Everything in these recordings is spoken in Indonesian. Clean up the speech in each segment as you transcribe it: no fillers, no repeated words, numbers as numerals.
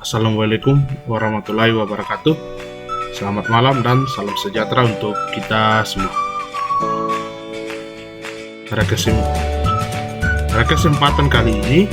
Assalamualaikum warahmatullahi wabarakatuh. Selamat malam dan salam sejahtera untuk kita semua. Pada kesempatan kali ini,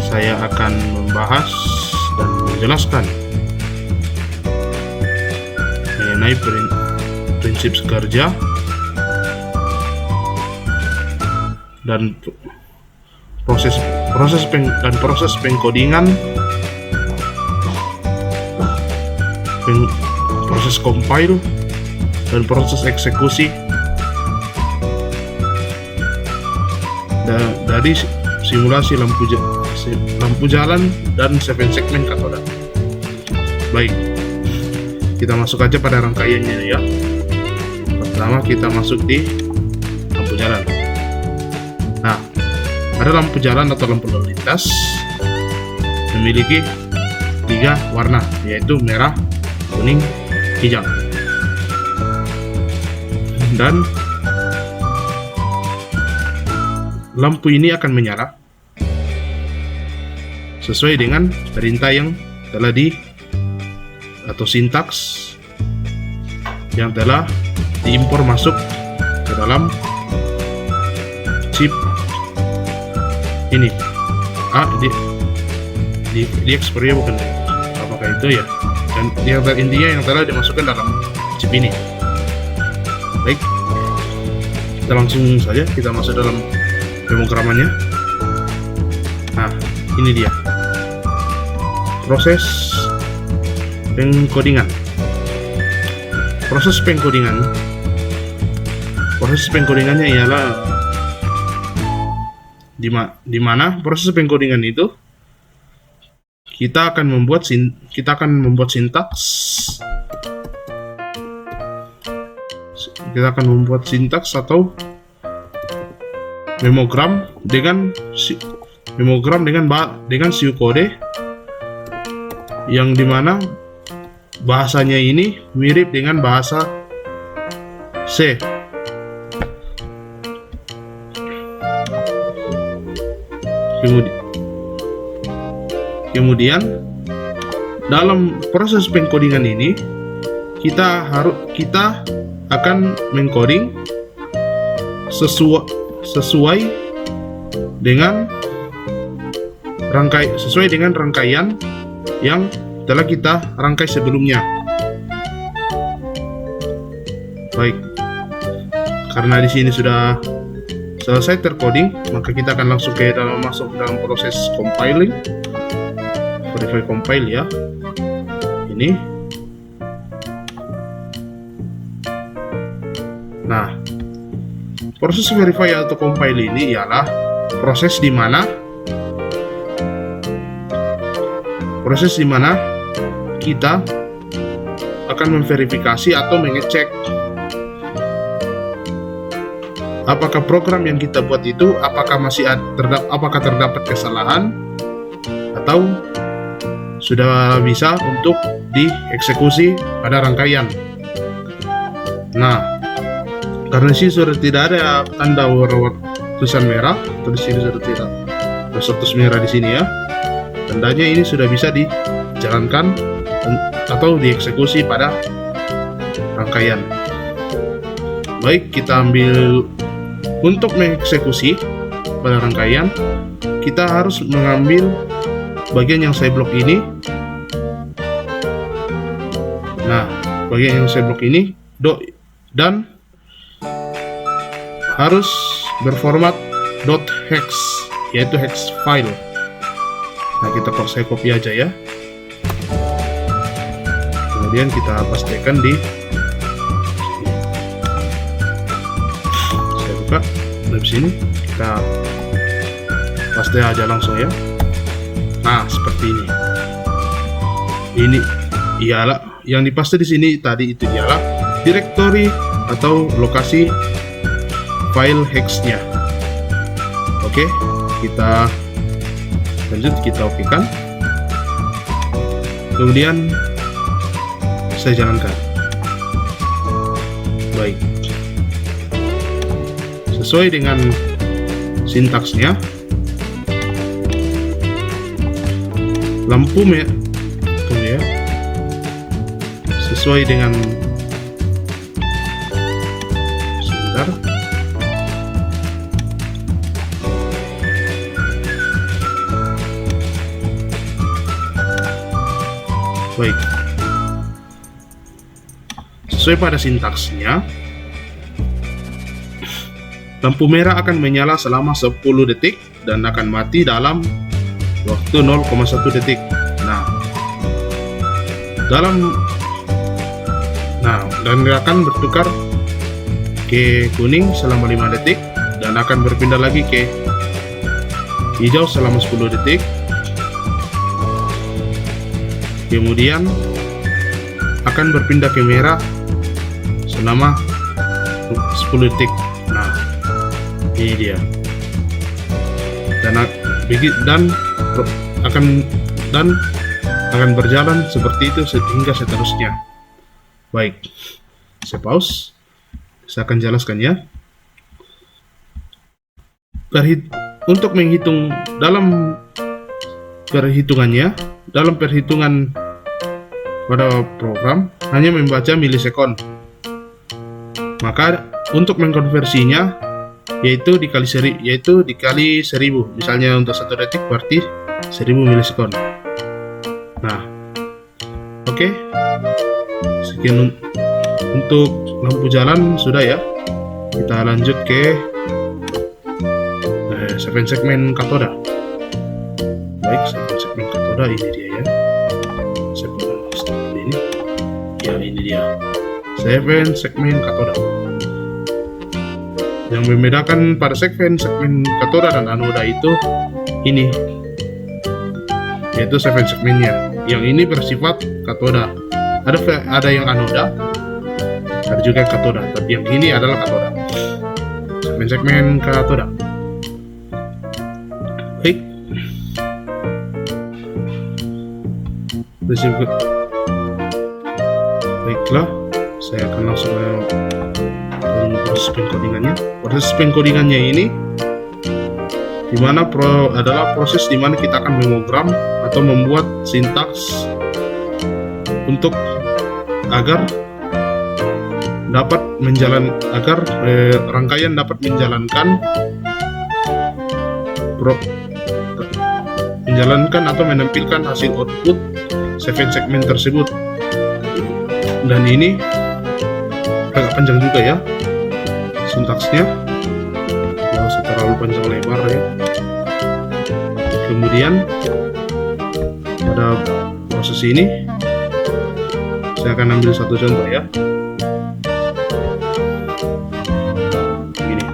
saya akan membahas dan menjelaskan mengenai prinsip kerja dan proses pengkodingan, proses compile dan proses eksekusi dari simulasi lampu jalan dan 7 segmen katoda. Baik, kita masuk aja pada rangkaiannya ya. Pertama kita masuk di lampu jalan. Nah, ada lampu jalan atau lampu lalu lintas memiliki 3 warna, yaitu merah, kuning, hijau. Dan lampu ini akan menyala sesuai dengan perintah yang telah atau sintaks yang telah diimpor masuk ke dalam chip ini. Di Xperia bukan, apakah itu ya? Dan intinya yang telah dimasukkan dalam chip ini. Baik, kita langsung saja kita masuk dalam pemrogramannya. Nah, ini dia proses pengkodingan. Proses pengkodingannya ialah di mana proses pengkodingan itu kita akan membuat sintaks atau memogram dengan pseudocode yang dimana bahasanya ini mirip dengan bahasa C. Kemudian dalam proses pengkodingan ini kita akan mengcoding sesuai dengan rangkaian yang telah kita rangkai sebelumnya. Baik, karena di sini sudah selesai tercoding, maka kita akan langsung masuk dalam proses compiling. Verify compile ya. Ini. Nah, proses verify atau compile ini ialah proses di mana kita akan memverifikasi atau mengecek apakah program yang kita buat itu apakah terdapat kesalahan atau sudah bisa untuk dieksekusi pada rangkaian. Nah, karena sini sudah tidak ada tanda tulisan merah, atau di sini sudah tidak ada status merah di sini ya. Tandanya ini sudah bisa dijalankan atau dieksekusi pada rangkaian. Baik, kita ambil untuk mengeksekusi pada rangkaian, kita harus mengambil bagian yang saya blok ini. Nah, bagian yang saya blok ini dan harus berformat .hex, yaitu hex file. Nah, saya copy aja ya. Kemudian kita pastikan di sini. Saya buka dari sini, kita paste aja langsung ya. Nah, seperti ini. Ini ialah yang dipaste di sini tadi, itu ialah directory atau lokasi file hexnya. Oke, kita lanjut, kita okekan. Kemudian saya jalankan. Baik, sesuai dengan sintaksnya lampu tunggu ya, sesuai dengan sebentar. Baik, sesuai pada sintaksnya, lampu merah akan menyala selama 10 detik dan akan mati dalam waktu 0,1 detik. Dan akan bertukar ke kuning selama 5 detik dan akan berpindah lagi ke hijau selama 10 detik. Kemudian akan berpindah ke merah selama 10 detik. Nah, ini dia. Dan akan berjalan seperti itu hingga seterusnya. Baik, saya pause. Saya akan jelaskan ya. Untuk menghitung dalam perhitungan pada program hanya membaca milisekon. Maka untuk mengkonversinya yaitu dikali 1000. Misalnya untuk 1 detik berarti 1000 milisekon. Nah, oke. Sekian untuk lampu jalan sudah ya. Kita lanjut ke segmen katoda. Baik, segmen katoda ini dia ya. Ini ya, ini dia segmen katoda. Yang membedakan pada segmen katoda dan anoda itu ini, yaitu segmennya. Yang ini bersifat katoda. Ada yang anoda, ada juga katoda, tapi yang ini adalah katoda. Segmen katoda. Baik. Baiklah, saya akan langsung proses pengkodingannya. Proses pengkodingannya ini adalah proses di mana kita akan mengogram atau membuat sintaks untuk agar rangkaian dapat menjalankan atau menampilkan hasil output segmen tersebut. Dan ini agak panjang juga ya sintaksnya, nggak usah terlalu panjang lebar ya. Kemudian pada proses ini saya akan ambil satu contoh ya. Begini. Ya.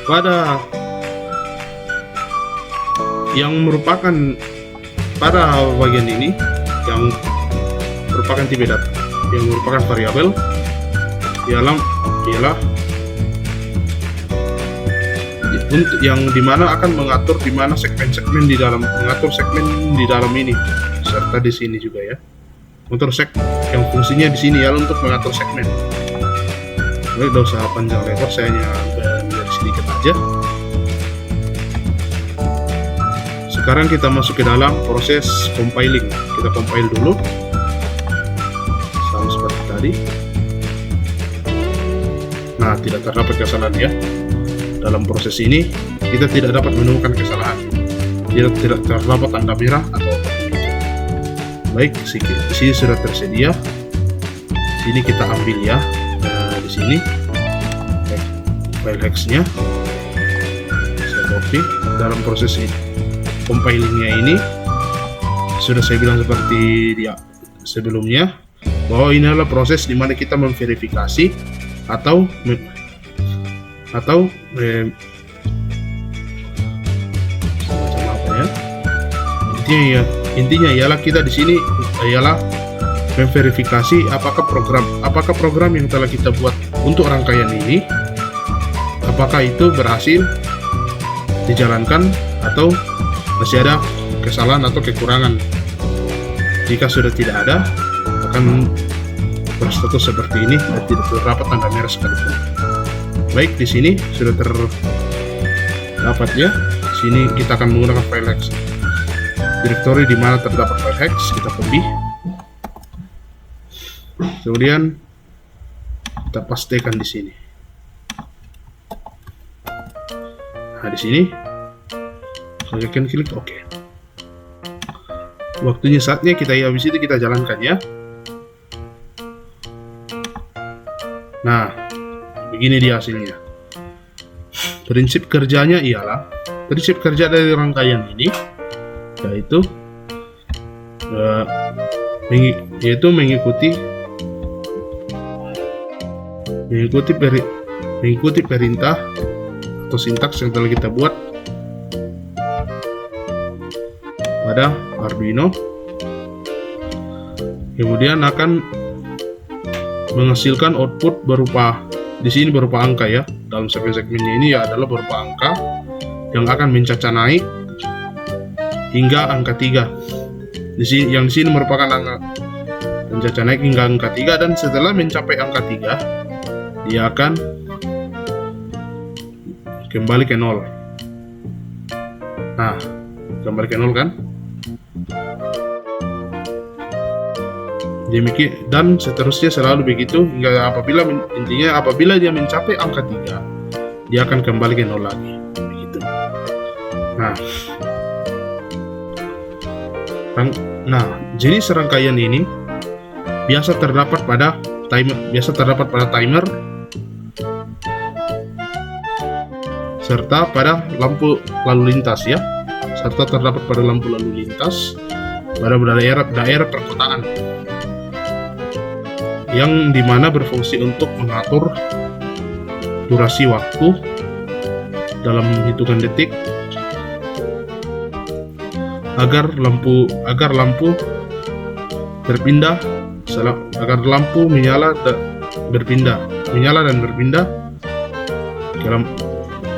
Pada yang merupakan pada bagian ini yang merupakan tipe data, yang merupakan variabel ialah yang dimana akan mengatur dimana segmen-segmen di dalam ini, serta di sini juga ya. Mengatur yang fungsinya di sini ya untuk mengatur segmen. Baik, tidak usah panjang lebar, saya hanya dari sedikit aja. Sekarang kita masuk ke dalam proses compiling. Kita compile dulu, sama seperti tadi. Nah, tidak terdapat kesalahan ya. Dalam proses ini kita tidak dapat menemukan kesalahan, tidak terdapat tanda merah atau apapun itu. Baik, di sini sudah tersedia. Sini kita ambil ya, di sini file hexnya saya copy. Dalam proses ini compilingnya ini sudah saya bilang seperti dia sebelumnya, bahwa ini adalah proses di mana kita memverifikasi atau semacam apa ya, intinya ialah kita di sini ialah memverifikasi apakah program yang telah kita buat untuk rangkaian ini, apakah itu berhasil dijalankan atau masih ada kesalahan atau kekurangan. Jika sudah tidak ada, berstatus seperti ini dan tidak terdapat tanda merah sekalipun. Baik, di sini sudah terdapat ya. Sini kita akan menggunakan file hex. Directory di mana terdapat file hex kita copy. Kemudian kita pastekan di sini. Nah, di sini saya akan klik OK. Waktunya saatnya kita habis itu kita jalankan ya. Nah, begini dia hasilnya. Prinsip kerjanya ialah, prinsip kerja dari rangkaian ini yaitu mengikuti perintah atau sintaks yang telah kita buat pada Arduino. Kemudian akan menghasilkan output berupa, di sini berupa angka ya. Dalam segmen-segmennya ini ya adalah berupa angka yang akan mencaca naik hingga angka 3. Yang di sini merupakan angka mencaca naik hingga angka 3, dan setelah mencapai angka 3 dia akan kembali ke 0. Nah, kembali ke 0 kan? Demikian dan seterusnya selalu begitu hingga apabila dia mencapai angka 3 dia akan kembali ke 0 lagi begitu. Nah, jenis rangkaian ini biasa terdapat pada timer serta pada lampu lalu lintas ya, serta terdapat pada lampu lalu lintas pada daerah perkotaan, yang dimana berfungsi untuk mengatur durasi waktu dalam hitungan detik agar lampu berpindah, agar lampu menyala dan berpindah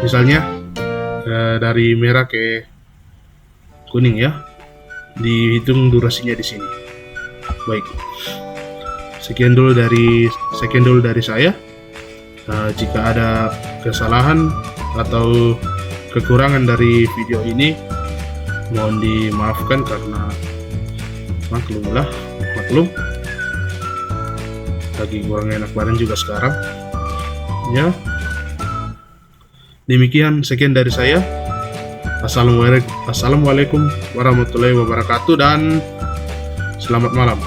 misalnya dari merah ke kuning ya, dihitung durasinya di sini. Baik. Sekian dulu dari saya. Jika ada kesalahan atau kekurangan dari video ini, mohon dimaafkan karena maklum lagi kurang enak badan juga sekarang ya. Demikian, sekian dari saya. Assalamualaikum warahmatullahi wabarakatuh dan selamat malam.